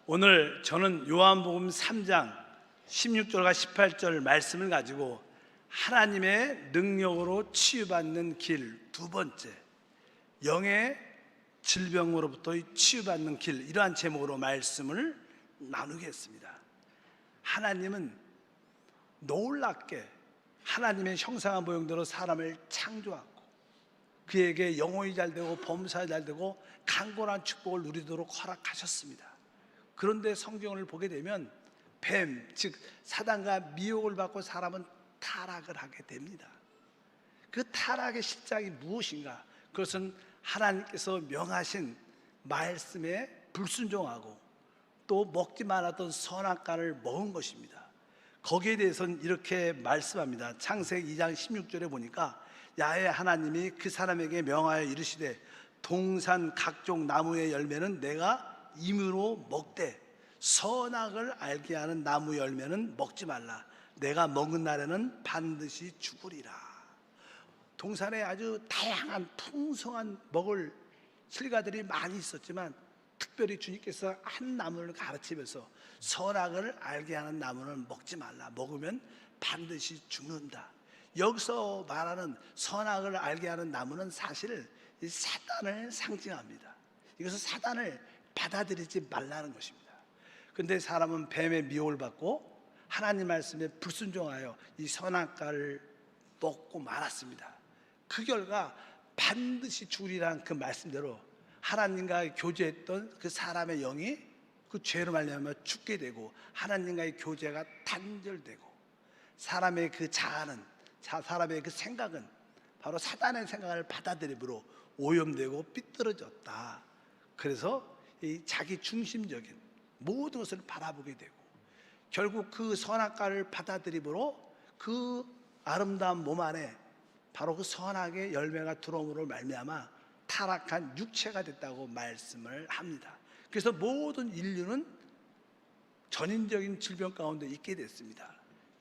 오늘 저는 요한복음 3장 16절과 18절 말씀을 가지고 하나님의 능력으로 치유받는 길 두 번째, 영의 질병으로부터 치유받는 길, 이러한 제목으로 말씀을 나누겠습니다. 하나님은 놀랍게 하나님의 형상과 모형대로 사람을 창조하고 그에게 영혼이 잘되고 범사가 잘되고 강건한 축복을 누리도록 허락하셨습니다. 그런데 성경을 보게 되면 뱀, 즉 사단과 미혹을 받고 사람은 타락을 하게 됩니다. 그 타락의 실장이 무엇인가? 그것은 하나님께서 명하신 말씀에 불순종하고 또 먹지 말았던 선악과를 먹은 것입니다. 거기에 대해서는 이렇게 말씀합니다. 창세기 2장 16절에 보니까 야훼 하나님이 그 사람에게 명하여 이르시되 동산 각종 나무의 열매는 내가 임으로 먹되 선악을 알게 하는 나무 열매는 먹지 말라. 내가 먹은 날에는 반드시 죽으리라. 동산에 아주 다양한 풍성한 먹을 실과들이 많이 있었지만 특별히 주님께서 한 나무를 가르치면서 선악을 알게 하는 나무는 먹지 말라. 먹으면 반드시 죽는다. 여기서 말하는 선악을 알게 하는 나무는 사실 사단을 상징합니다. 이것은 사단을 받아들이지 말라는 것입니다. 그런데 사람은 뱀의 미혹을 받고 하나님 말씀에 불순종하여 이 선악과를 먹고 말았습니다. 그 결과 반드시 죽으리라는 그 말씀대로 하나님과 교제했던 그 사람의 영이 그 죄로 말미암아 죽게 되고 하나님과의 교제가 단절되고 사람의 그 자아는, 사람의 그 생각은 바로 사단의 생각을 받아들임으로 오염되고 삐뚤어졌다. 그래서 이 자기 중심적인 모든 것을 바라보게 되고 결국 그 선악과를 받아들임으로 그 아름다운 몸 안에 바로 그 선악의 열매가 들어옴으로 말미암아 타락한 육체가 됐다고 말씀을 합니다. 그래서 모든 인류는 전인적인 질병 가운데 있게 됐습니다.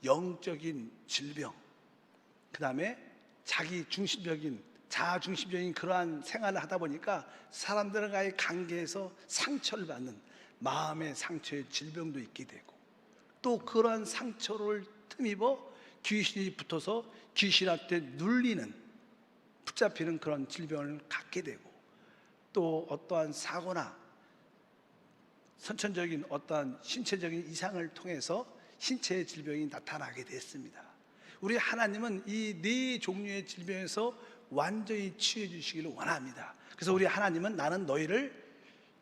영적인 질병, 그 다음에 자기 중심적인, 자아 중심적인 그러한 생활을 하다 보니까 사람들과의 관계에서 상처를 받는 마음의 상처의 질병도 있게 되고 또 그러한 상처를 틈입어 귀신이 붙어서 귀신한테 눌리는, 붙잡히는 그런 질병을 갖게 되고 또 어떠한 사고나 선천적인 어떠한 신체적인 이상을 통해서 신체의 질병이 나타나게 됐습니다. 우리 하나님은 이 네 종류의 질병에서 완전히 치유해 주시기를 원합니다. 그래서 우리 하나님은 나는 너희를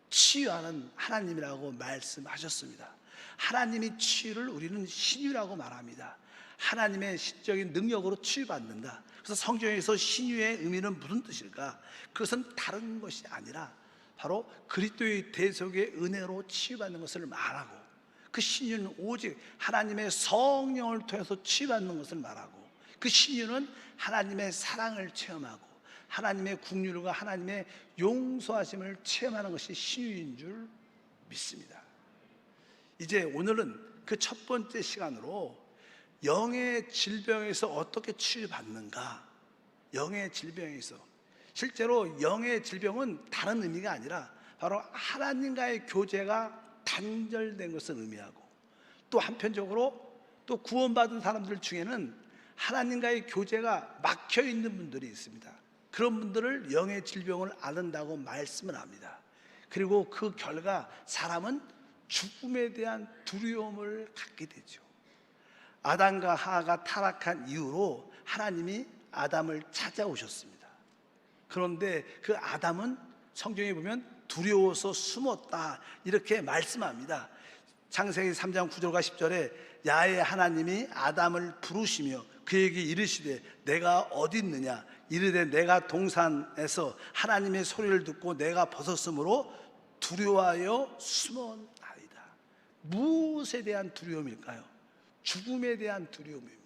치유하는 하나님이라고 말씀하셨습니다. 하나님의 치유를 우리는 신유라고 말합니다. 하나님의 신적인 능력으로 치유받는다. 그래서 성경에서 신유의 의미는 무슨 뜻일까? 그것은 다른 것이 아니라 바로 그리스도의 대속의 은혜로 치유받는 것을 말하고 그 신유는 오직 하나님의 성령을 통해서 치유받는 것을 말하고 그 신유는 하나님의 사랑을 체험하고 하나님의 긍휼과 하나님의 용서하심을 체험하는 것이 신유인 줄 믿습니다. 이제 오늘은 그 첫 번째 시간으로 영의 질병에서 어떻게 치유받는가? 영의 질병에서 실제로 영의 질병은 다른 의미가 아니라 바로 하나님과의 교제가 단절된 것을 의미하고 또 한편적으로 또 구원받은 사람들 중에는 하나님과의 교제가 막혀 있는 분들이 있습니다. 그런 분들을 영의 질병을 앓는다고 말씀을 합니다. 그리고 그 결과 사람은 죽음에 대한 두려움을 갖게 되죠. 아담과 하와가 타락한 이후로 하나님이 아담을 찾아오셨습니다. 그런데 그 아담은 성경에 보면 두려워서 숨었다 이렇게 말씀합니다. 창세기 3장 9절과 10절에 야훼 하나님이 아담을 부르시며 그에게 이르시되 내가 어디 있느냐 이르되 내가 동산에서 하나님의 소리를 듣고 내가 벗었으므로 두려워하여 숨었나이다. 무엇에 대한 두려움일까요? 죽음에 대한 두려움입니다.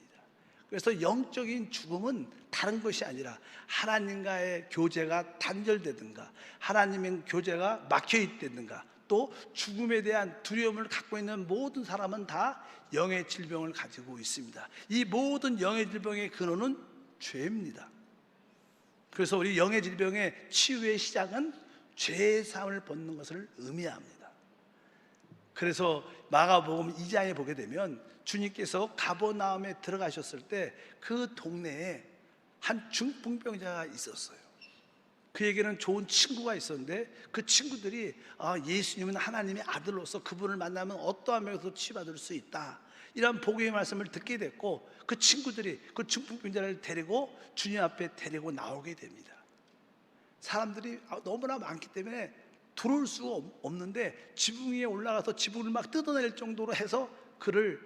그래서 영적인 죽음은 다른 것이 아니라 하나님과의 교제가 단절되든가 하나님의 교제가 막혀있다든가 또 죽음에 대한 두려움을 갖고 있는 모든 사람은 다 영의 질병을 가지고 있습니다. 이 모든 영의 질병의 근원은 죄입니다. 그래서 우리 영의 질병의 치유의 시작은 죄의 사함을 벗는 것을 의미합니다. 그래서 마가복음 2장에 보게 되면 주님께서 가버나움에 들어가셨을 때 그 동네에 한 중풍병자가 있었어요. 그에게는 좋은 친구가 있었는데 그 친구들이 예수님은 하나님의 아들로서 그분을 만나면 어떠한 면에서 치유받을 수 있다, 이런 복음의 말씀을 듣게 됐고, 그 친구들이 그 중풍병자를 데리고 주님 앞에 데리고 나오게 됩니다. 사람들이 너무나 많기 때문에 들어올 수가 없는데 지붕 위에 올라가서 지붕을 막 뜯어낼 정도로 해서 그를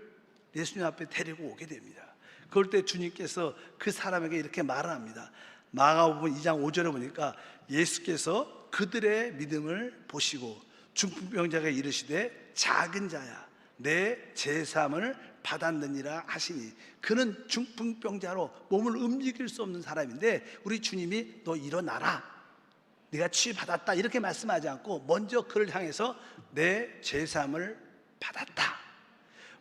예수님 앞에 데리고 오게 됩니다. 그럴 때 주님께서 그 사람에게 이렇게 말을 합니다. 마가복음 2장 5절에 보니까 예수께서 그들의 믿음을 보시고 중풍병자가 이르시되 작은 자야 내 제사함을 받았느니라 하시니, 그는 중풍병자로 몸을 움직일 수 없는 사람인데 우리 주님이 너 일어나라, 네가 치유받았다 이렇게 말씀하지 않고 먼저 그를 향해서 내 제사함을 받았다.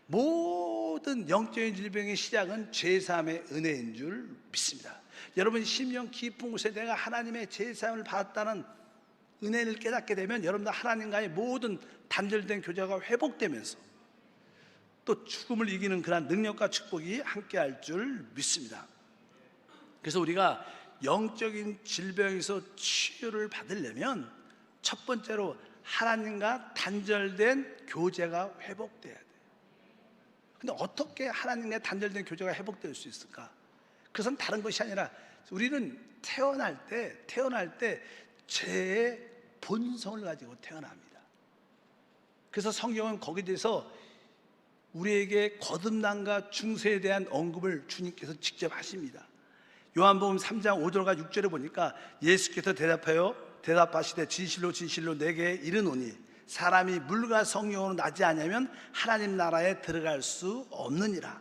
모든 영적인 질병의 시작은 제사함의 은혜인 줄 믿습니다. 여러분 심령 깊은 곳에 내가 하나님의 제사함을 받았다는 은혜를 깨닫게 되면 여러분들 하나님과의 모든 단절된 교제가 회복되면서 또 죽음을 이기는 그런 능력과 축복이 함께할 줄 믿습니다. 그래서 우리가 영적인 질병에서 치유를 받으려면 첫 번째로 하나님과 단절된 교제가 회복돼야 돼요. 근데 어떻게 하나님과 단절된 교제가 회복될 수 있을까? 그것은 다른 것이 아니라 우리는 태어날 때 죄의 본성을 가지고 태어납니다. 그래서 성경은 거기에 대해서 우리에게 거듭남과 중세에 대한 언급을 주님께서 직접 하십니다. 요한복음 3장 5절과 6절에 보니까 예수께서 대답하시되 진실로 진실로 내게 이르노니 사람이 물과 성령으로 나지 아니하면 하나님 나라에 들어갈 수 없느니라.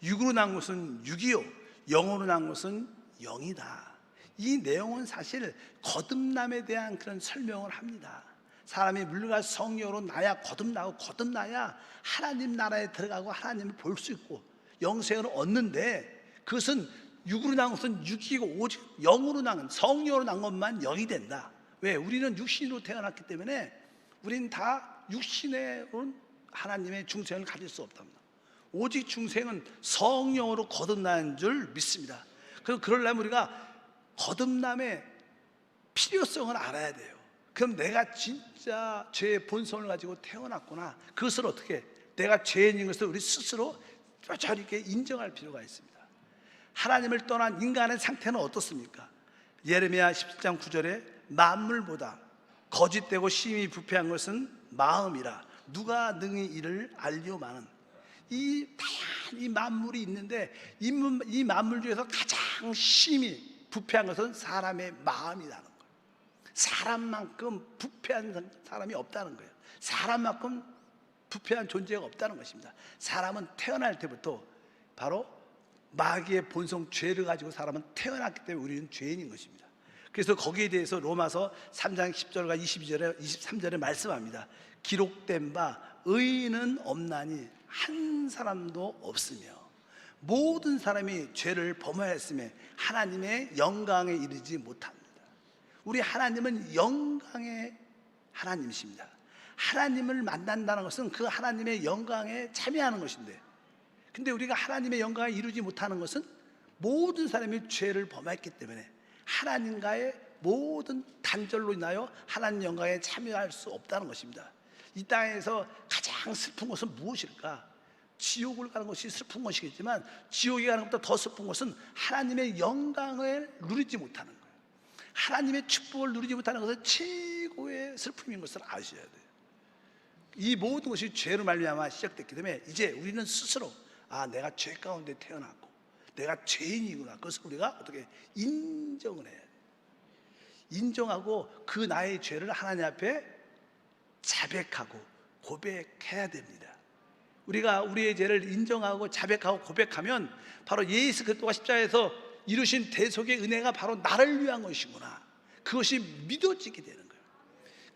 육으로 난 것은 육이요 영으로 난 것은 영이다. 이 내용은 사실 거듭남에 대한 그런 설명을 합니다. 사람이 물과 성령으로 나야 거듭나고, 거듭나야 하나님 나라에 들어가고 하나님을 볼 수 있고 영생을 얻는데, 그것은 육으로 난 것은 육이고 오직 영으로 난, 성령으로 난 것만 영이 된다. 왜? 우리는 육신으로 태어났기 때문에 우리는 다 육신에 온 하나님의 중생을 가질 수 없답니다. 오직 중생은 성령으로 거듭나는 줄 믿습니다. 그래서 그러려면 우리가 거듭남의 필요성을 알아야 돼요. 그럼 내가 진짜 죄의 본성을 가지고 태어났구나, 그것을 어떻게, 내가 죄인인 것을 우리 스스로 뼈저리 있게 인정할 필요가 있습니다. 하나님을 떠난 인간의 상태는 어떻습니까? 예레미야 17장 9절에 만물보다 거짓되고 심히 부패한 것은 마음이라 누가 능히 이를 알리오마는. 이 다양한 이 만물이 있는데 이 만물 중에서 가장 심히 부패한 것은 사람의 마음이라는 거예요. 사람만큼 부패한 사람이 없다는 거예요. 사람만큼 부패한 존재가 없다는 것입니다. 사람은 태어날 때부터 바로 마귀의 본성 죄를 가지고 사람은 태어났기 때문에 우리는 죄인인 것입니다. 그래서 거기에 대해서 로마서 3장 10절과 22절에 23절에 말씀합니다. 기록된 바 의인은 없나니 한 사람도 없으며 모든 사람이 죄를 범하였으며 하나님의 영광에 이르지 못합니다. 우리 하나님은 영광의 하나님이십니다. 하나님을 만난다는 것은 그 하나님의 영광에 참여하는 것인데, 근데 우리가 하나님의 영광을 이루지 못하는 것은 모든 사람이 죄를 범했기 때문에 하나님과의 모든 단절로 인하여 하나님 영광에 참여할 수 없다는 것입니다. 이 땅에서 가장 슬픈 것은 무엇일까? 지옥을 가는 것이 슬픈 것이겠지만 지옥에 가는 것보다 더 슬픈 것은 하나님의 영광을 누리지 못하는 거예요. 하나님의 축복을 누리지 못하는 것은 최고의 슬픔인 것을 아셔야 돼요. 이 모든 것이 죄로 말미암아 시작됐기 때문에 이제 우리는 스스로 내가 죄 가운데 태어났고 내가 죄인이구나, 그것을 우리가 어떻게 인정을 해야 돼요. 인정하고 그 나의 죄를 하나님 앞에 자백하고 고백해야 됩니다. 우리가 우리의 죄를 인정하고 자백하고 고백하면 바로 예수 그리스도가 십자가에서 이루신 대속의 은혜가 바로 나를 위한 것이구나, 그것이 믿어지게 되는 거예요.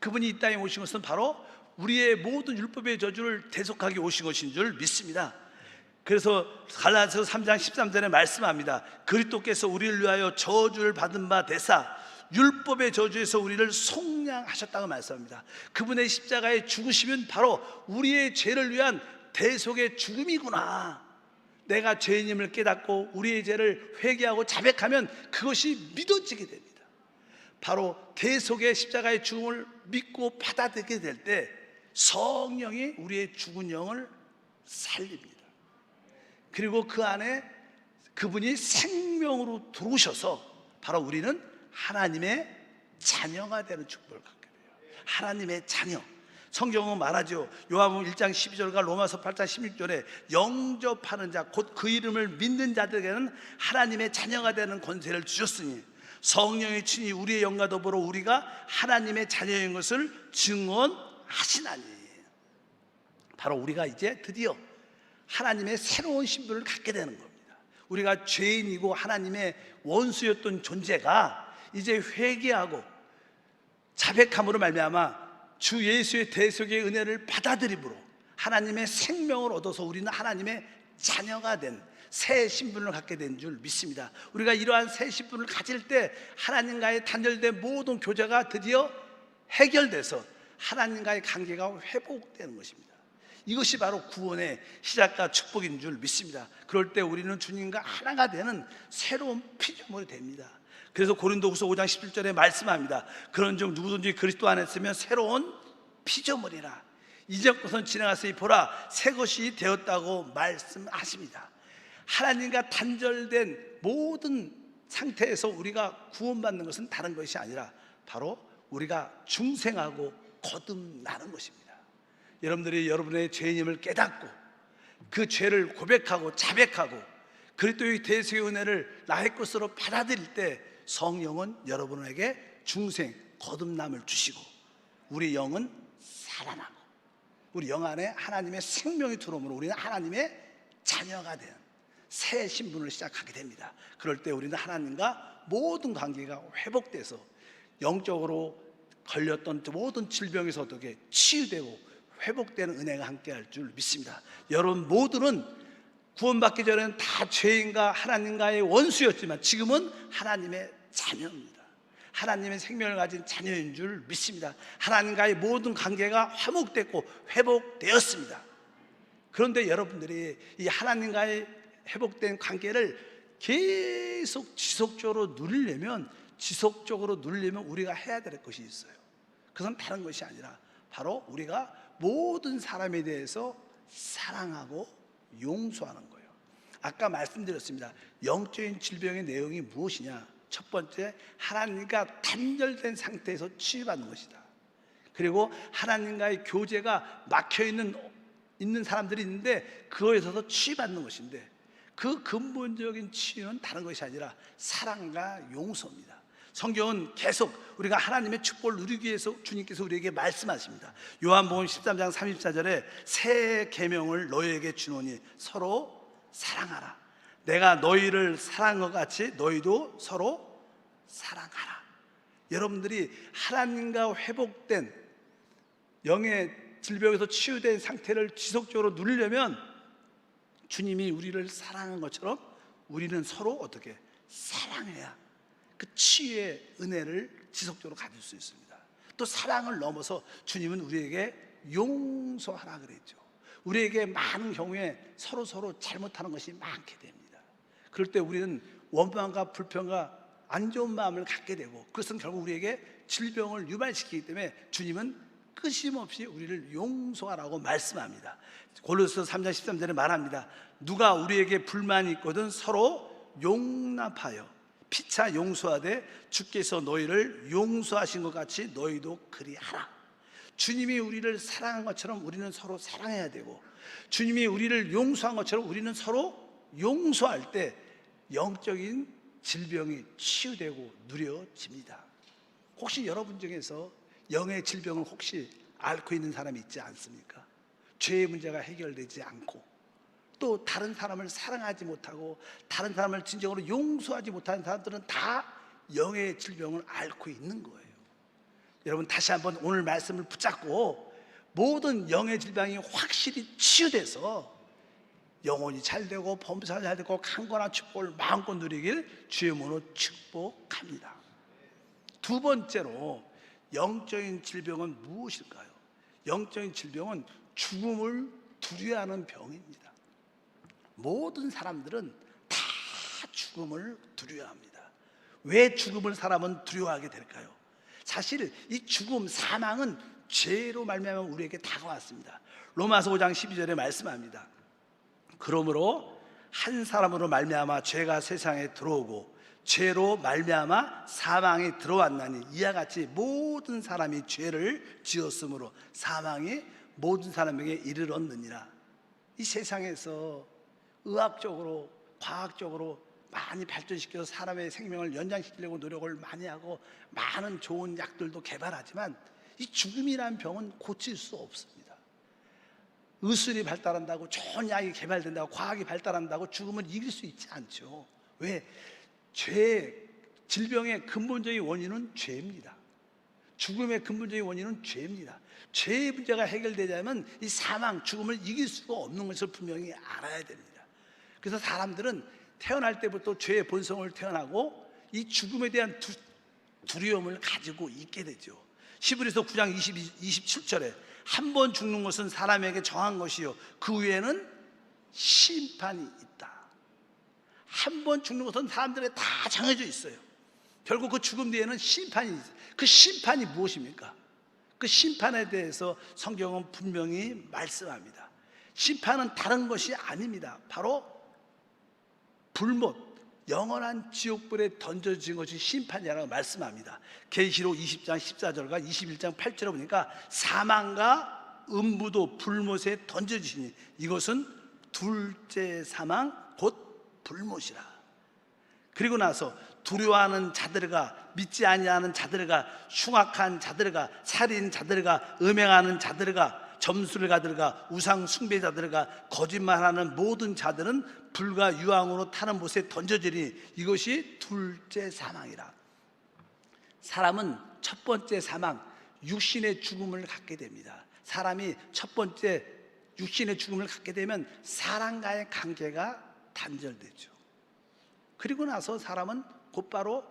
그분이 이 땅에 오신 것은 바로 우리의 모든 율법의 저주를 대속하게 오신 것인 줄 믿습니다. 그래서 갈라디아서 3장 13절에 말씀합니다. 그리스도께서 우리를 위하여 저주를 받은 바 되사 율법의 저주에서 우리를 속량하셨다고 말씀합니다. 그분의 십자가의 죽으심은 바로 우리의 죄를 위한 대속의 죽음이구나. 내가 죄인임을 깨닫고 우리의 죄를 회개하고 자백하면 그것이 믿어지게 됩니다. 바로 대속의 십자가의 죽음을 믿고 받아들이게 될 때 성령이 우리의 죽은 영을 살립니다. 그리고 그 안에 그분이 생명으로 들어오셔서 바로 우리는 하나님의 자녀가 되는 축복을 갖게 돼요. 하나님의 자녀. 성경은 말하죠. 요한복음 1장 12절과 로마서 8장 16절에 영접하는 자 곧 그 이름을 믿는 자들에게는 하나님의 자녀가 되는 권세를 주셨으니 성령의 친히 우리의 영과 더불어 우리가 하나님의 자녀인 것을 증언하시나니. 바로 우리가 이제 드디어 하나님의 새로운 신분을 갖게 되는 겁니다. 우리가 죄인이고 하나님의 원수였던 존재가 이제 회개하고 자백함으로 말미암아 주 예수의 대속의 은혜를 받아들임으로 하나님의 생명을 얻어서 우리는 하나님의 자녀가 된 새 신분을 갖게 된 줄 믿습니다. 우리가 이러한 새 신분을 가질 때 하나님과의 단절된 모든 교제가 드디어 해결돼서 하나님과의 관계가 회복되는 것입니다. 이것이 바로 구원의 시작과 축복인 줄 믿습니다. 그럴 때 우리는 주님과 하나가 되는 새로운 피조물이 됩니다. 그래서 고린도후서 5장 17절에 말씀합니다. 그런즉 누구든지 그리스도 안에 있으면 새로운 피조물이라. 이전 것은 지나갔으니 보라 새 것이 되었다고 말씀하십니다. 하나님과 단절된 모든 상태에서 우리가 구원받는 것은 다른 것이 아니라 바로 우리가 중생하고 거듭나는 것입니다. 여러분들이 여러분의 죄인임을 깨닫고 그 죄를 고백하고 자백하고 그리스도의 대속의 은혜를 나의 것으로 받아들일 때 성령은 여러분에게 중생 거듭남을 주시고 우리 영은 살아나고 우리 영 안에 하나님의 생명이 들어오므로 우리는 하나님의 자녀가 된 새 신분을 시작하게 됩니다. 그럴 때 우리는 하나님과 모든 관계가 회복돼서 영적으로 걸렸던 모든 질병에서 어떻게 치유되고 회복되는 은혜가 함께할 줄 믿습니다. 여러분 모두는 구원받기 전에는 다 죄인과 하나님과의 원수였지만 지금은 하나님의 자녀입니다. 하나님의 생명을 가진 자녀인 줄 믿습니다. 하나님과의 모든 관계가 화목됐고 회복되었습니다. 그런데 여러분들이 이 하나님과의 회복된 관계를 계속 지속적으로 누리려면 우리가 해야 될 것이 있어요. 그것은 다른 것이 아니라 바로 우리가 모든 사람에 대해서 사랑하고 용서하는 거예요. 아까 말씀드렸습니다. 영적인 질병의 내용이 무엇이냐? 첫 번째, 하나님과 단절된 상태에서 치유받는 것이다. 그리고 하나님과의 교제가 막혀있는 사람들이 있는데 그거에서 치유받는 것인데 그 근본적인 치유는 다른 것이 아니라 사랑과 용서입니다. 성경은 계속 우리가 하나님의 축복을 누리기 위해서 주님께서 우리에게 말씀하십니다. 요한복음 13장 34절에 새 계명을 너희에게 주노니 서로 사랑하라. 내가 너희를 사랑한 것 같이 너희도 서로 사랑하라. 여러분들이 하나님과 회복된 영의 질병에서 치유된 상태를 지속적으로 누리려면 주님이 우리를 사랑한 것처럼 우리는 서로 어떻게 사랑해야 그 치유의 은혜를 지속적으로 가질 수 있습니다. 또 사랑을 넘어서 주님은 우리에게 용서하라 그랬죠. 우리에게 많은 경우에 서로 잘못하는 것이 많게 됩니다. 그럴 때 우리는 원망과 불평과 안 좋은 마음을 갖게 되고 그것은 결국 우리에게 질병을 유발시키기 때문에 주님은 끊임없이 우리를 용서하라고 말씀합니다. 골로새서 3장 13절에 말합니다. 누가 우리에게 불만이 있거든 서로 용납하여 피차 용서하되 주께서 너희를 용서하신 것 같이 너희도 그리하라. 주님이 우리를 사랑한 것처럼 우리는 서로 사랑해야 되고 주님이 우리를 용서한 것처럼 우리는 서로 용서할 때 영적인 질병이 치유되고 누려집니다. 혹시 여러분 중에서 영의 질병을 혹시 앓고 있는 사람이 있지 않습니까? 죄의 문제가 해결되지 않고 또 다른 사람을 사랑하지 못하고 다른 사람을 진정으로 용서하지 못하는 사람들은 다 영의 질병을 앓고 있는 거예요. 여러분 다시 한번 오늘 말씀을 붙잡고 모든 영의 질병이 확실히 치유돼서 영혼이 잘되고 범사가 잘되고 강건한 축복을 마음껏 누리길 주의 이름으로 축복합니다. 두 번째로 영적인 질병은 무엇일까요? 영적인 질병은 죽음을 두려워하는 병입니다. 모든 사람들은 다 죽음을 두려워합니다. 왜 죽음을 사람은 두려워하게 될까요? 사실 이 죽음, 사망은 죄로 말미암아 우리에게 다가왔습니다. 로마서 5장 12절에 말씀합니다. 그러므로 한 사람으로 말미암아 죄가 세상에 들어오고 죄로 말미암아 사망이 들어왔나니 이와 같이 모든 사람이 죄를 지었으므로 사망이 모든 사람에게 이르렀느니라. 이 세상에서 의학적으로 과학적으로 많이 발전시켜서 사람의 생명을 연장시키려고 노력을 많이 하고 많은 좋은 약들도 개발하지만 이 죽음이라는 병은 고칠 수 없습니다. 의술이 발달한다고 좋은 약이 개발된다고 과학이 발달한다고 죽음을 이길 수 있지 않죠. 왜? 질병의 근본적인 원인은 죄입니다. 죽음의 근본적인 원인은 죄입니다. 죄의 문제가 해결되자면 이 사망, 죽음을 이길 수가 없는 것을 분명히 알아야 됩니다. 그래서 사람들은 태어날 때부터 죄의 본성을 태어나고 이 죽음에 대한 두려움을 가지고 있게 되죠. 히브리서 9장 27절에 한 번 죽는 것은 사람에게 정한 것이요 그 후에는 심판이 있다. 한 번 죽는 것은 사람들에게 다 정해져 있어요. 결국 그 죽음 뒤에는 심판이 있어요. 그 심판이 무엇입니까? 그 심판에 대해서 성경은 분명히 말씀합니다. 심판은 다른 것이 아닙니다. 바로 불못, 영원한 지옥불에 던져진 것이 심판이라고 말씀합니다. 계시록 20장 14절과 21장 8절에 보니까 사망과 음부도 불못에 던져지시니 이것은 둘째 사망 곧 불못이라. 그리고 나서 두려워하는 자들과 믿지 아니하는 자들과 흉악한 자들과 살인 자들과 음행하는 자들과 점수를 가들과 우상 숭배자들과 거짓말하는 모든 자들은 불과 유황으로 타는 못에 던져지니 이것이 둘째 사망이라. 사람은 첫 번째 사망, 육신의 죽음을 갖게 됩니다. 사람이 첫 번째 육신의 죽음을 갖게 되면 사람과의 관계가 단절되죠. 그리고 나서 사람은 곧바로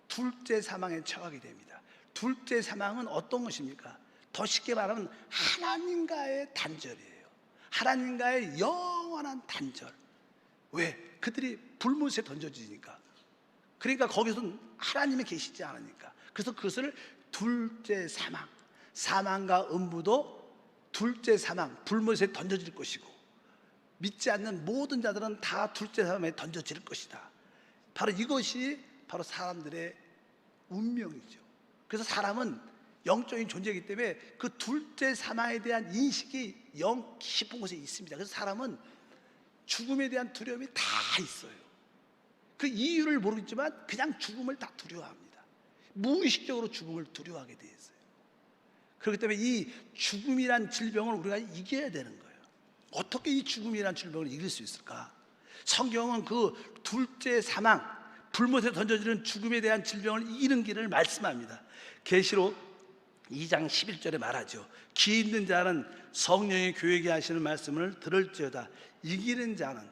둘째 사망에 처하게 됩니다. 둘째 사망은 어떤 것입니까? 더 쉽게 말하면 하나님과의 단절이에요. 하나님과의 영원한 단절. 왜? 그들이 불못에 던져지니까. 그러니까 거기서는 하나님이 계시지 않으니까. 그래서 그것을 둘째 사망, 사망과 음부도 둘째 사망, 불못에 던져질 것이고 믿지 않는 모든 자들은 다 둘째 사망에 던져질 것이다. 바로 이것이 바로 사람들의 운명이죠. 그래서 사람은 영적인 존재이기 때문에 그 둘째 사망에 대한 인식이 영 깊은 곳에 있습니다. 그래서 사람은 죽음에 대한 두려움이 다 있어요. 그 이유를 모르겠지만 그냥 죽음을 다 두려워합니다. 무의식적으로 죽음을 두려워하게 돼 있어요. 그렇기 때문에 이 죽음이란 질병을 우리가 이겨야 되는 거예요. 어떻게 이 죽음이란 질병을 이길 수 있을까? 성경은 그 둘째 사망, 불못에 던져지는 죽음에 대한 질병을 이기는 길을 말씀합니다. 계시록 2장 11절에 말하죠. 기 있는 자는 성령의 교회에게 하시는 말씀을 들을지어다. 이기는 자는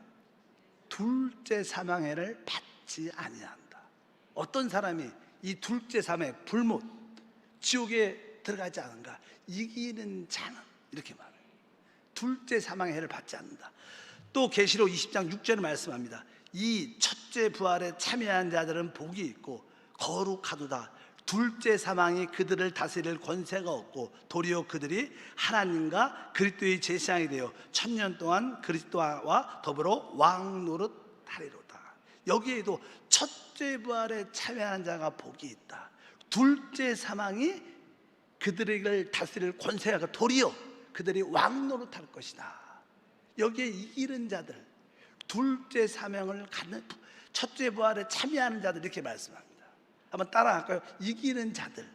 둘째 사망해를 받지 아니한다. 어떤 사람이 이 둘째 사망, 불못, 지옥에 들어가지 않은가? 이기는 자는 이렇게 말해요. 둘째 사망해를 받지 않는다. 또 계시록 20장 6절에 말씀합니다. 이 첫째 부활에 참여한 자들은 복이 있고 거룩하도다. 둘째 사망이 그들을 다스릴 권세가 없고 도리어 그들이 하나님과 그리스도의 제사장이 되어 1000년 동안 그리스도와 더불어 왕 노릇하리로다. 여기에도 첫째 부활에 참여하는 자가 복이 있다. 둘째 사망이 그들을 다스릴 권세가 도리어 그들이 왕 노릇할 것이다. 여기에 이기는 자들, 둘째 사명을 갖는, 첫째 부활에 참여하는 자들 이렇게 말씀합니다. 한번 따라할까요? 이기는 자들,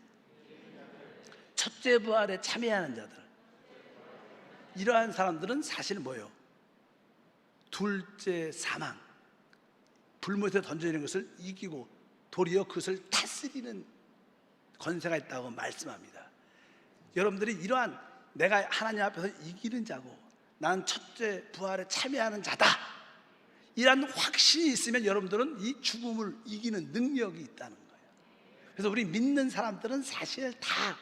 첫째 부활에 참여하는 자들. 이러한 사람들은 사실 뭐예요? 둘째 사망, 불못에 던져지는 것을 이기고 도리어 그것을 다스리는 권세가 있다고 말씀합니다. 여러분들이 이러한 내가 하나님 앞에서 이기는 자고 나는 첫째 부활에 참여하는 자다, 이런 확신이 있으면 여러분들은 이 죽음을 이기는 능력이 있다는 거예요. 그래서 우리 믿는 사람들은 사실 다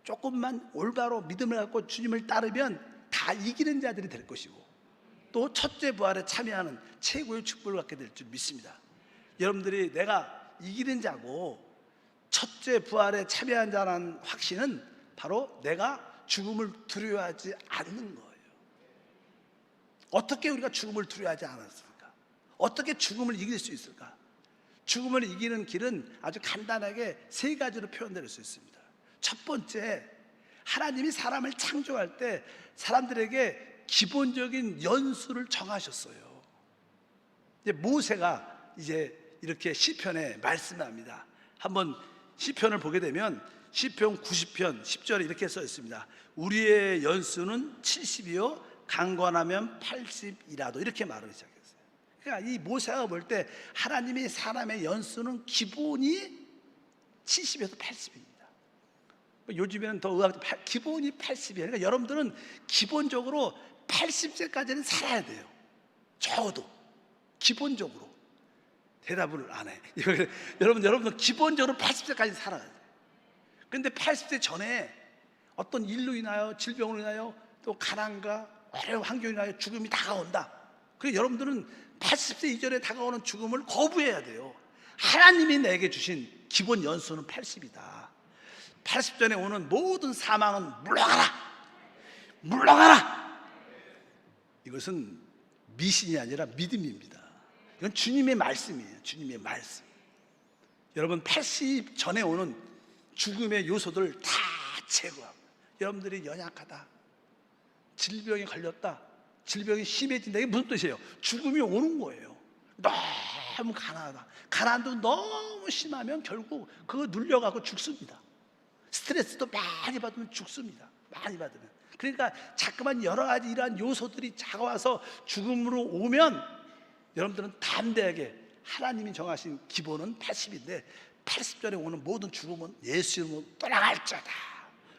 조금만 올바로 믿음을 갖고 주님을 따르면 다 이기는 자들이 될 것이고, 또 첫째 부활에 참여하는 최고의 축복을 갖게 될 줄 믿습니다. 여러분들이 내가 이기는 자고 첫째 부활에 참여한 자라는 확신은 바로 내가 죽음을 두려워하지 않는 거예요. 어떻게 우리가 죽음을 두려워하지 않았을까? 어떻게 죽음을 이길 수 있을까? 죽음을 이기는 길은 아주 간단하게 세 가지로 표현될 수 있습니다. 첫 번째, 하나님이 사람을 창조할 때 사람들에게 기본적인 연수를 정하셨어요. 이제 모세가 이제 이렇게 시편에 말씀합니다. 한번 시편을 보게 되면 시편 90편 10절에 이렇게 써 있습니다. 우리의 연수는 70이요 강건하면 80이라도, 이렇게 말을 시작했어요. 그러니까 이 모세가 볼 때 하나님이 사람의 연수는 기본이 70에서 80입니다. 요즘에는 더 의학적 기본이 80이에요. 그러니까 여러분들은 기본적으로 80세까지는 살아야 돼요. 적어도 기본적으로. 대답을 안 해. 여러분들 기본적으로 80세까지 살아야 돼요. 그런데 80세 전에 어떤 일로 인하여, 질병으로 인하여, 또 가난과 어려운 환경으로 인하여 죽음이 다가온다. 그래서 여러분들은 80세 이전에 다가오는 죽음을 거부해야 돼요. 하나님이 내게 주신 기본 연수는 80이다. 80전에 오는 모든 사망은 물러가라! 물러가라! 이것은 미신이 아니라 믿음입니다. 이건 주님의 말씀이에요. 주님의 말씀. 여러분, 80 전에 오는 죽음의 요소들 다 제거하고, 여러분들이 연약하다, 질병에 걸렸다, 질병이 심해진다, 이게 무슨 뜻이에요? 죽음이 오는 거예요. 너무 가난하다, 가난도 너무 심하면 결국 그거 눌려가고 죽습니다. 스트레스도 많이 받으면 죽습니다. 많이 받으면. 그러니까 자꾸만 여러 가지 이러한 요소들이 다가와서 죽음으로 오면 여러분들은 담대하게, 하나님이 정하신 기본은 80인데 80전에 오는 모든 죽음은 예수 이름으로 떠나갈지어다.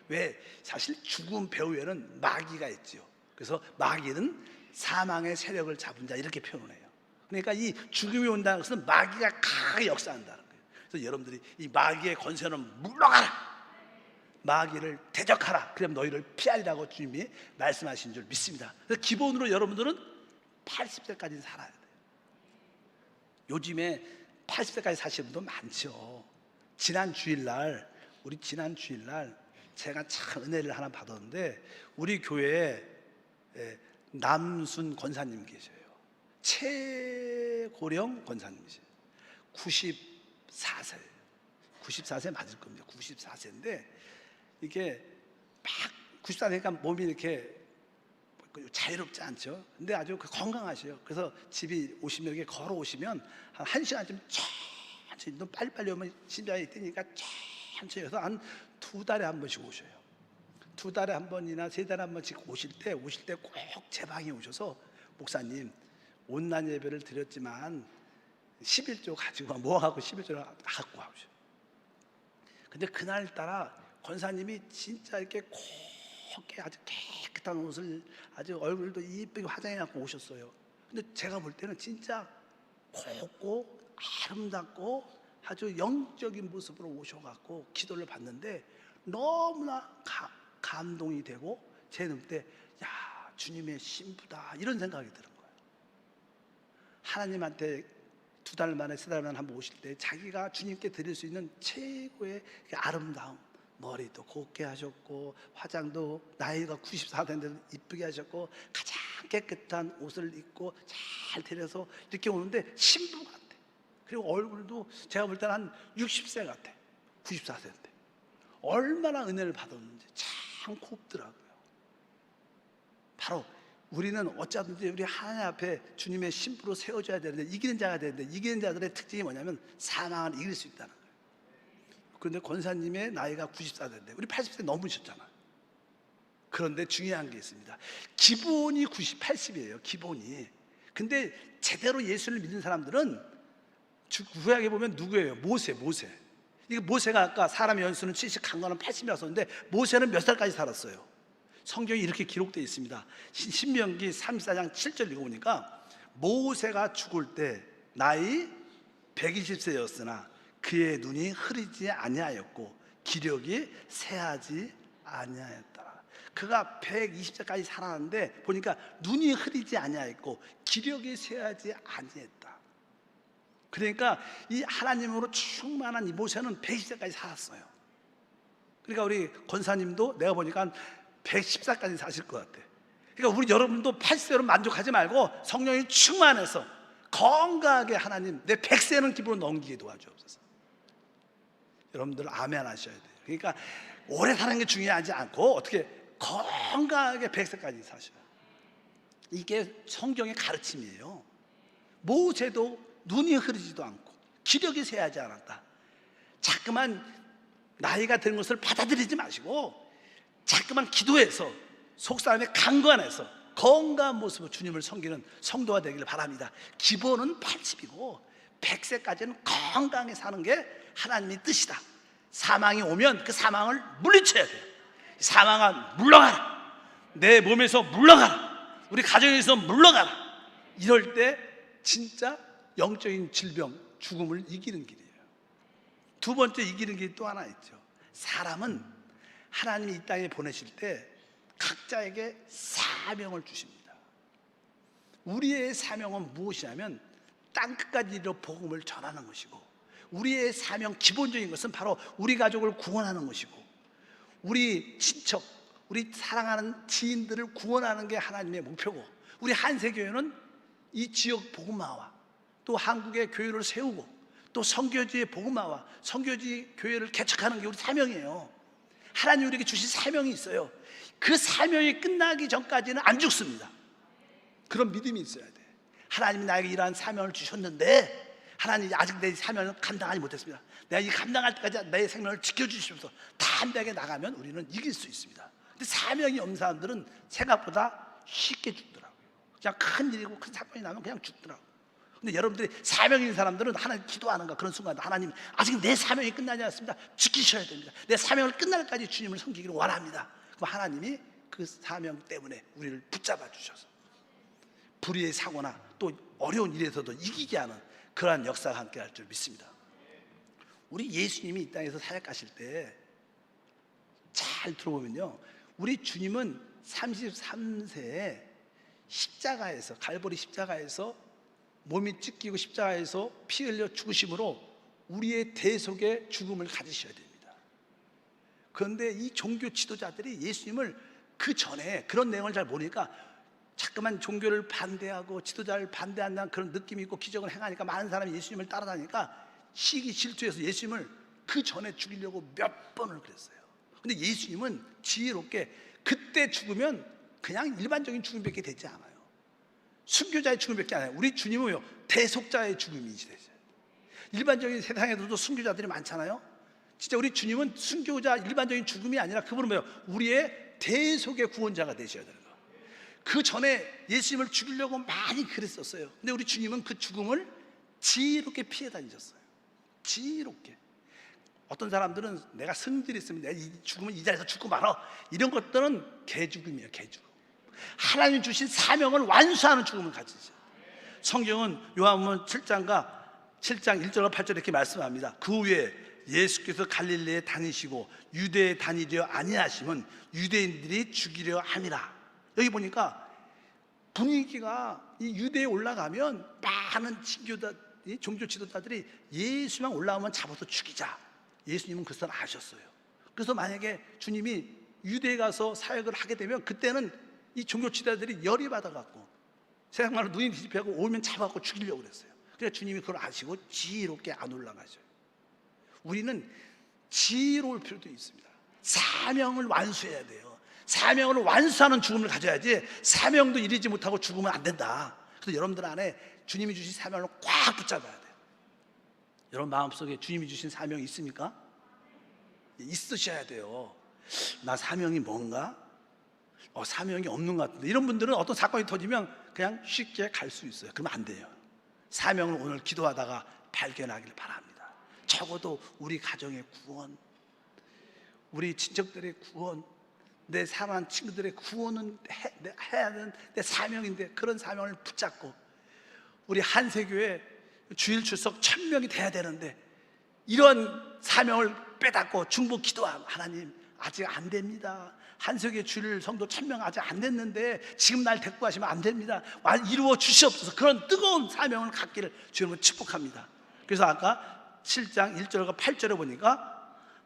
왜? 사실 죽음 배후에는 마귀가 있죠. 그래서 마귀는 사망의 세력을 잡은 자, 이렇게 표현을 해요. 그러니까 이 죽음이 온다는 것은 마귀가 강하게 역사한다는 거예요. 그래서 여러분들이 이 마귀의 권세는 물러가라, 마귀를 대적하라, 그럼 너희를 피하리라고 주님이 말씀하신 줄 믿습니다. 그래서 기본으로 여러분들은 80세까지 살아야 돼요. 요즘에 80세까지 사시는 분도 많죠. 지난 주일날 제가 참 은혜를 하나 받았는데, 우리 교회에 남순 권사님 계셔요. 최고령 권사님이세요. 94세 맞을 겁니다. 94세인데 이게 막 94세니까 몸이 이렇게 자유롭지 않죠. 근데 아주 건강하셔요. 그래서 집이 오시면, 여기 걸어오시면 한 1시간쯤 천천히, 너무 빨리빨리 오면 심장이 뛰니까 천천히 해서 한 2달에 한 번씩 오셔요. 2달에 한 번이나 3달에 한 번씩 오실 때 꼭 제 방에 오셔서, 목사님, 온난 예배를 드렸지만 11조 가지고 모아갖고 11조를 갖고 와오셔요. 근데 그날따라 권사님이 진짜 이렇게 곱게 아주 깨끗한 옷을, 아주 얼굴도 이쁘게 화장해갖고 오셨어요. 근데 제가 볼 때는 진짜 곱고 아름답고 아주 영적인 모습으로 오셔갖고 기도를 받는데 너무나 감동이 되고, 제 눈때 야, 주님의 신부다, 이런 생각이 드는 거예요. 하나님한테 2달 만에 3달 만에 한번 오실 때 자기가 주님께 드릴 수 있는 최고의 아름다움, 머리도 곱게 하셨고, 화장도 나이가 94세인데 이쁘게 하셨고, 가장 깨끗한 옷을 입고 잘 데려서 이렇게 오는데 신부 같아. 그리고 얼굴도 제가 볼 때는 한 60세 같아. 94세인데 얼마나 은혜를 받았는지 참 곱더라고요. 바로 우리는 어쩌든지 우리 하나님 앞에 주님의 신부로 세워져야 되는데, 이기는 자가 되는데, 이기는 자들의 특징이 뭐냐면 사망을 이길 수 있다는 거예요. 그런데 권사님의 나이가 94세인데 우리 80세 넘으셨잖아요. 그런데 중요한 게 있습니다. 기본이 80이에요. 기본이. 근데 제대로 예수를 믿는 사람들은 구약에 보면 누구예요? 모세. 이게 모세가 아까 사람의 연수는 70, 강건은 80이라고 썼는데 모세는 몇 살까지 살았어요? 성경이 이렇게 기록되어 있습니다. 신명기 34장 7절 읽어보니까 모세가 죽을 때 나이 120세였으나 그의 눈이 흐리지 아니하였고 기력이 쇠하지 아니하였다. 그가 120세까지 살았는데 보니까 눈이 흐리지 아니하였고 기력이 쇠하지 아니했다. 그러니까 이 하나님으로 충만한 이 모세는 120세까지 살았어요. 그러니까 우리 권사님도 내가 보니까 114까지 사실 것 같아. 그러니까 우리 여러분도 80세로 만족하지 말고 성령이 충만해서 건강하게 하나님 내 100세는 기부로 넘기게 도와주옵소서. 여러분들 아멘 하셔야 돼요. 그러니까 오래 사는 게 중요하지 않고 어떻게 건강하게 100세까지 사셔요. 이게 성경의 가르침이에요. 모세도 눈이 흐르지도 않고 기력이 쇠하지 않았다. 자꾸만 나이가 든 것을 받아들이지 마시고 자꾸만 기도해서 속사람의 강건해서 건강한 모습으로 주님을 섬기는 성도가 되기를 바랍니다. 기본은 80이고 100세까지는 건강하게 사는 게 하나님의 뜻이다. 사망이 오면 그 사망을 물리쳐야 돼요. 사망아 물러가라. 내 몸에서 물러가라. 우리 가정에서 물러가라. 이럴 때 진짜 영적인 질병, 죽음을 이기는 길이에요. 두 번째 이기는 길이 또 하나 있죠. 사람은 하나님이 이 땅에 보내실 때 각자에게 사명을 주십니다. 우리의 사명은 무엇이냐면 땅끝까지 이르러 복음을 전하는 것이고, 우리의 사명 기본적인 것은 바로 우리 가족을 구원하는 것이고, 우리 친척, 우리 사랑하는 지인들을 구원하는 게 하나님의 목표고, 우리 한세교회는 이 지역 복음화와 또 한국의 교회를 세우고 또 선교지의 복음화와 선교지 교회를 개척하는 게 우리 사명이에요. 하나님 우리에게 주신 사명이 있어요. 그 사명이 끝나기 전까지는 안 죽습니다. 그런 믿음이 있어야 돼. 하나님이 나에게 이러한 사명을 주셨는데 하나님 아직 내 사명을 감당하지 못했습니다. 내가 이 감당할 때까지 내 생명을 지켜주시면서 담대하게 나가면 우리는 이길 수 있습니다. 근데 사명이 없는 사람들은 생각보다 쉽게 죽더라고요. 그냥 큰 일이고 큰 사건이 나면 그냥 죽더라고요. 근데 여러분들이 사명이 있는 사람들은 하나님 기도하는가 그런 순간 하나님 아직 내 사명이 끝나지 않습니다. 지키셔야 됩니다. 내 사명을 끝날 때까지 주님을 섬기기를 원합니다. 그럼 하나님이 그 사명 때문에 우리를 붙잡아 주셔서 불의의 사고나 또 어려운 일에서도 이기게 하는 그러한 역사가 함께 할 줄 믿습니다. 우리 예수님이 이 땅에서 사역하실 때 잘 들어보면요, 우리 주님은 33세에 십자가에서, 갈보리 십자가에서 몸이 찢기고 십자가에서 피 흘려 죽으심으로 우리의 대속의 죽음을 가지셔야 됩니다. 그런데 이 종교 지도자들이 예수님을 그 전에 그런 내용을 잘 모르니까 자꾸만 종교를 반대하고 지도자를 반대한다는 그런 느낌이 있고 기적을 행하니까 많은 사람이 예수님을 따라다니까 시기 질투해서 예수님을 그 전에 죽이려고 몇 번을 그랬어요. 근데 예수님은 지혜롭게 그때 죽으면 그냥 일반적인 죽음밖에 되지 않아요. 순교자의 죽음밖에 안 해요. 우리 주님은요, 대속자의 죽음이시죠. 일반적인 세상에도 순교자들이 많잖아요. 진짜 우리 주님은 순교자 일반적인 죽음이 아니라 그분은 뭐예요? 우리의 대속의 구원자가 되셔야 되는 거예요. 그 전에 예수님을 죽이려고 많이 그랬었어요. 근데 우리 주님은 그 죽음을 지혜롭게 피해 다니셨어요. 지혜롭게. 어떤 사람들은 내가 성질이 있으면 내가 죽으면 이 자리에서 죽고 말아, 이런 것들은 개죽음이에요. 개죽음. 하나님 주신 사명을 완수하는 죽음을 가지죠. 성경은 요한복음 7장 1절과 8절 이렇게 말씀합니다. 그 후에 예수께서 갈릴리에 다니시고 유대에 다니려 아니하심은 유대인들이 죽이려 함이라. 여기 보니까 분위기가 이 유대에 올라가면 많은 종교 지도자들이 예수만 올라오면 잡아서 죽이자. 예수님은 그것을 아셨어요. 그래서 만약에 주님이 유대에 가서 사역을 하게 되면 그때는 이 종교 지도자들이 열이 받아갖고 세상말로 눈이 뒤집혀갖고 오면 잡아갖고 죽이려고 그랬어요. 그래서 주님이 그걸 아시고 지혜롭게 안 올라가셔요. 우리는 지혜로울 필요도 있습니다. 사명을 완수해야 돼요. 사명을 완수하는 죽음을 가져야지 사명도 이루지 못하고 죽으면 안 된다. 그래서 여러분들 안에 주님이 주신 사명을 꽉 붙잡아야 돼요. 여러분 마음속에 주님이 주신 사명이 있습니까? 있으셔야 돼요. 나 사명이 뭔가? 사명이 없는 것 같은데, 이런 분들은 어떤 사건이 터지면 그냥 쉽게 갈 수 있어요. 그러면 안 돼요. 사명을 오늘 기도하다가 발견하길 바랍니다. 적어도 우리 가정의 구원, 우리 친척들의 구원, 내 사랑하는 친구들의 구원은 해야 하는 내 사명인데 그런 사명을 붙잡고 우리 한세교회 주일 출석 1000명이 돼야 되는데 이런 사명을 빼닫고 중보 기도하면 하나님 아직 안 됩니다. 한석의 주일 성도 1000명 아직 안 됐는데 지금 날 데리고 가시면 안 됩니다. 이루어 주시옵소서. 그런 뜨거운 사명을 갖기를 주님은 축복합니다. 그래서 아까 7장 1절과 8절에 보니까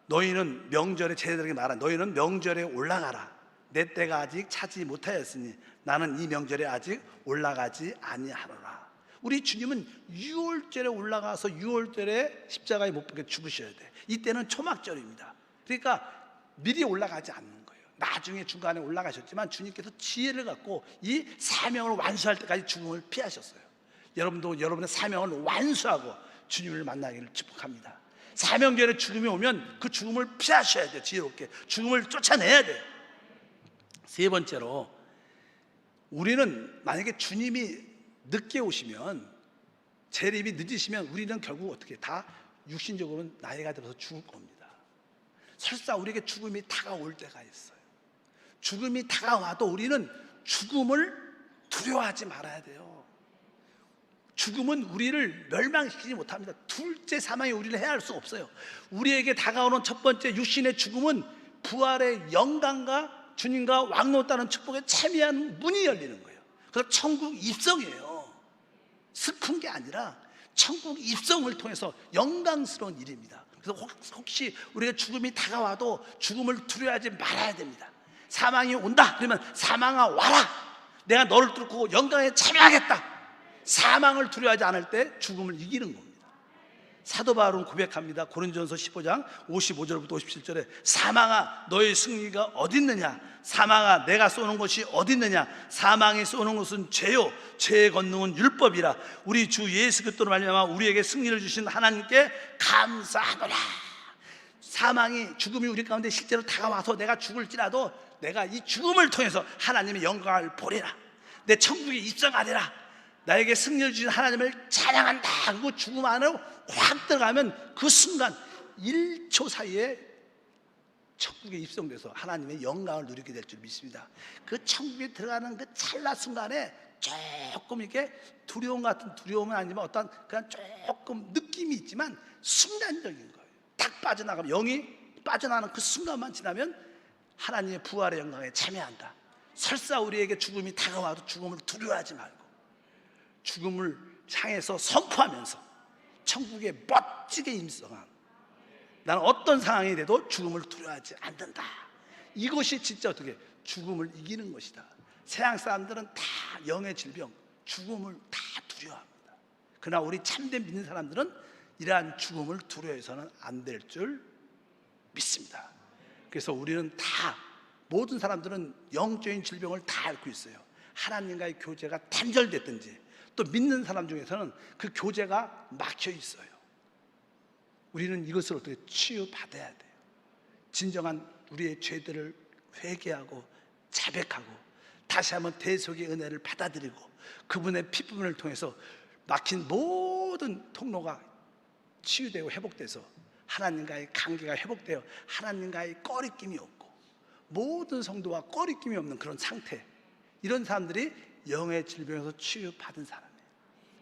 너희는 명절에 제자들에게 말한 너희는 명절에 올라가라. 내 때가 아직 차지 못하였으니 나는 이 명절에 아직 올라가지 아니하노라. 우리 주님은 6월절에 올라가서 6월절에 십자가에 못 박혀 죽으셔야 돼. 이때는 초막절입니다. 그러니까 미리 올라가지 않는 거예요. 나중에 중간에 올라가셨지만 주님께서 지혜를 갖고 이 사명을 완수할 때까지 죽음을 피하셨어요. 여러분도 여러분의 사명을 완수하고 주님을 만나기를 축복합니다. 사명절에 죽음이 오면 그 죽음을 피하셔야 돼요. 지혜롭게 죽음을 쫓아내야 돼요. 세 번째로, 우리는 만약에 주님이 늦게 오시면, 재림이 늦으시면 우리는 결국 어떻게 다 육신적으로는 나이가 들어서 죽을 겁니다. 설사 우리에게 죽음이 다가올 때가 있어요. 죽음이 다가와도 우리는 죽음을 두려워하지 말아야 돼요. 죽음은 우리를 멸망시키지 못합니다. 둘째 사망이 우리를 해할 수 없어요. 우리에게 다가오는 첫 번째 육신의 죽음은 부활의 영광과 주님과 왕노 따는 축복에 참여한 문이 열리는 거예요. 그래서 천국 입성이에요. 슬픈 게 아니라 천국 입성을 통해서 영광스러운 일입니다. 그래서 혹시 우리가 죽음이 다가와도 죽음을 두려워하지 말아야 됩니다. 사망이 온다 그러면 사망아 와라, 내가 너를 뚫고 영광에 참여하겠다. 사망을 두려워하지 않을 때 죽음을 이기는 겁니다. 사도 바울은 고백합니다. 고린도전서 15장 55절부터 57절에 사망아 너의 승리가 어딨느냐, 사망아 내가 쏘는 것이 어딨느냐, 사망이 쏘는 것은 죄요 죄의 권능은 율법이라. 우리 주 예수 그리스도로 말미암아 우리에게 승리를 주신 하나님께 감사하노라. 사망이, 죽음이 우리 가운데 실제로 다가와서 내가 죽을지라도 내가 이 죽음을 통해서 하나님의 영광을 보리라. 내 천국에 입성하리라. 나에게 승리를 주신 하나님을 찬양한다. 그리고 죽음 안으로 확 들어가면 그 순간 1초 사이에 천국에 입성돼서 하나님의 영광을 누리게 될 줄 믿습니다. 그 천국에 들어가는 그 찰나 순간에 조금 이렇게 두려움 같은, 두려움은 아니지만 어떤 그냥 조금 느낌이 있지만 순간적인 거예요. 딱 빠져나가면, 영이 빠져나가는 그 순간만 지나면 하나님의 부활의 영광에 참여한다. 설사 우리에게 죽음이 다가와도 죽음을 두려워하지 말고 죽음을 향해서 선포하면서 천국에 멋지게 임성한, 나는 어떤 상황이 돼도 죽음을 두려워하지 않는다. 이것이 진짜 어떻게 죽음을 이기는 것이다. 세상 사람들은 다 영의 질병, 죽음을 다 두려워합니다. 그러나 우리 참된 믿는 사람들은 이러한 죽음을 두려워해서는 안 될 줄 믿습니다. 그래서 우리는 다, 모든 사람들은 영적인 질병을 다 앓고 있어요. 하나님과의 교제가 단절됐든지, 또 믿는 사람 중에서는 그 교제가 막혀 있어요. 우리는 이것을 어떻게 치유받아야 돼요. 진정한 우리의 죄들을 회개하고 자백하고 다시 한번 대속의 은혜를 받아들이고 그분의 피부분을 통해서 막힌 모든 통로가 치유되고 회복돼서 하나님과의 관계가 회복되어 하나님과의 꺼리낌이 없고 모든 성도와 꺼리낌이 없는 그런 상태, 이런 사람들이 영의 질병에서 치유받은 사람이에요.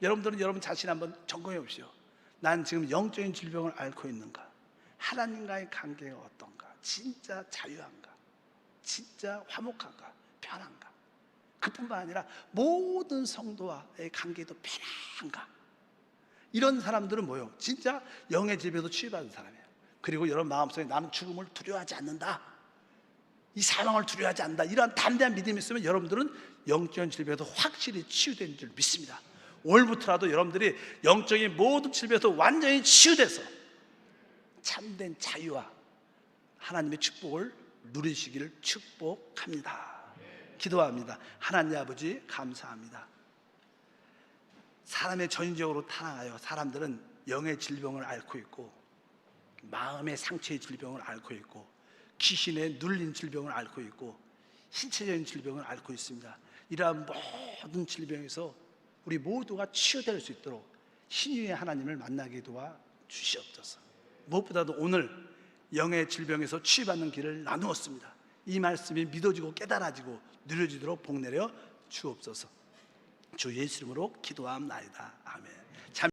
여러분들은 여러분 자신 한번 점검해 보십시오. 난 지금 영적인 질병을 앓고 있는가? 하나님과의 관계가 어떤가? 진짜 자유한가? 진짜 화목한가? 편한가? 그뿐만 아니라 모든 성도와의 관계도 편한가? 이런 사람들은 뭐예요? 진짜 영의 질병에서 치유받은 사람이에요. 그리고 여러분 마음속에 나는 죽음을 두려워하지 않는다, 이 사망을 두려워하지 않는다, 이러한 담대한 믿음이 있으면 여러분들은 영적인 질병에서 확실히 치유된 줄 믿습니다. 오늘부터라도 여러분들이 영적인 모든 질병에서 완전히 치유돼서 참된 자유와 하나님의 축복을 누리시기를 축복합니다. 기도합니다. 하나님 아버지 감사합니다. 사람의 전인적으로 타락하여 사람들은 영의 질병을 앓고 있고 마음의 상처의 질병을 앓고 있고 귀신에 눌린 질병을 앓고 있고 신체적인 질병을 앓고 있습니다. 이러한 모든 질병에서 우리 모두가 치유될 수 있도록 신유의 하나님을 만나게 도와 주시옵소서. 무엇보다도 오늘 영의 질병에서 치유받는 길을 나누었습니다. 이 말씀이 믿어지고 깨달아지고 누려지도록 복내려 주옵소서. 주 예수 이름으로 기도함나이다. 아멘.